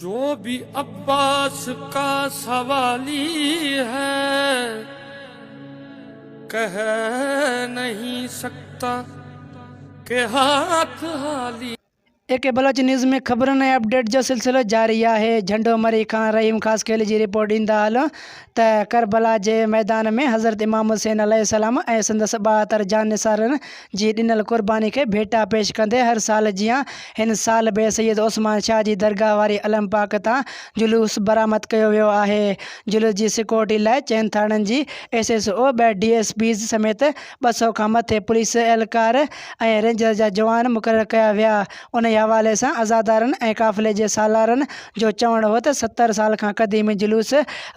जो भी अब्बास का सवाली है कह नहीं सकता के हाथ हाली। एक बलोच न्यूज़ में खबरन ऐं अपडेट जो सिलसिलो जारी है। झंडो मरी खान रहीम ख़ास खेल जी रिपोर्ट ईंदा हल त करबला जे मैदान में हज़रत इमाम हुसैन अलैहिस्सलाम ऐं संदसि 72 जान निसारनि जी ॾिनल क़ुर्बानी के भेटा पेश कंदे हर साल जियां हिन साल बि सैयद उस्मान शाह जी दरगाह वारी अलम पाक तां जुलूस बरामद कयो वियो आहे। जुलूस जी सिक्योरिटी लाइ 4 थाणनि जी SSO 2 DSPs समेत 200 खां मथे पुलिस एहलकार ऐं रेंजर जा जवान मुक़ररु कया विया। उन हवाले से अज़ादारनि ऐं काफ़िले जे सालारनि जो चवणु हो त 70 साल खां क़दीम जुलूस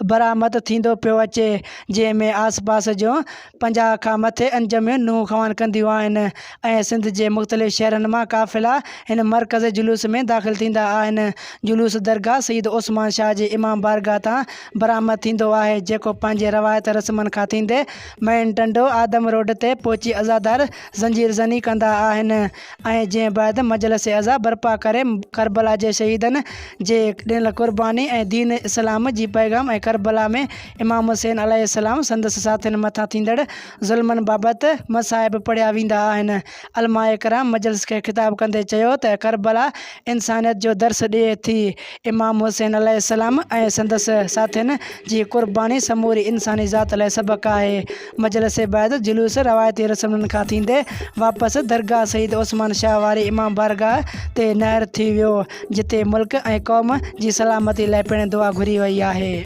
बरामद थींदो पियो अचे, जंहिंमें आस पास जो 50 खां मथे अंजमियूं नूह ख़वान कंदियूं आहिनि ऐं सिंध जे मुख़्तलिफ़ शहरनि मां काफ़िला हिन मरकज़ जुलूस में दाख़िल थींदा आहिनि। जुलूस दरगाह सईद उस्मान शाह जी इमाम बारगाह तां बरामद थींदो आहे, जेको पंहिंजे रवायत रस्मनि खां थींदे मैन टंडो आदम रोड ते पहुची अज़ादार ज़ंजीर ज़नी कंदा आहिनि ऐं जंहिं बैदि मजलिस अज़ा बर्पा करे करबला जे शहीदनि जे ॾिनल क़ुर्बानी ऐं दीन इस्लाम जी पैगाम ऐं करबला में इमाम हुसैन अलैहिस्सलाम संदसि साथियुनि मथां थींदड़ ज़ुल्मनि बाबति मसाइब पढ़िया वेंदा आहिनि। अलमाए कराम मजलिस खे ख़िताब कंदे चयो त करबला इंसानियत जो दर्स ॾिए थी। इमाम हुसैन अलैहिस्सलाम ऐं संदसि साथियुनि जी क़ुर्बानी समूरी इंसानी ज़ात लाइ सबक़ु आहे। मजलिस बैदि जुलूस रवायती रस्मनि खां थींदे वापसि दरगाह सईद उस्मान शाह वारी इमाम बारगाह ते नहर थी वियो, जिते मुल्क ऐं क़ौम जी सलामती लाइ पिणु दुआ घुरी वई आहे।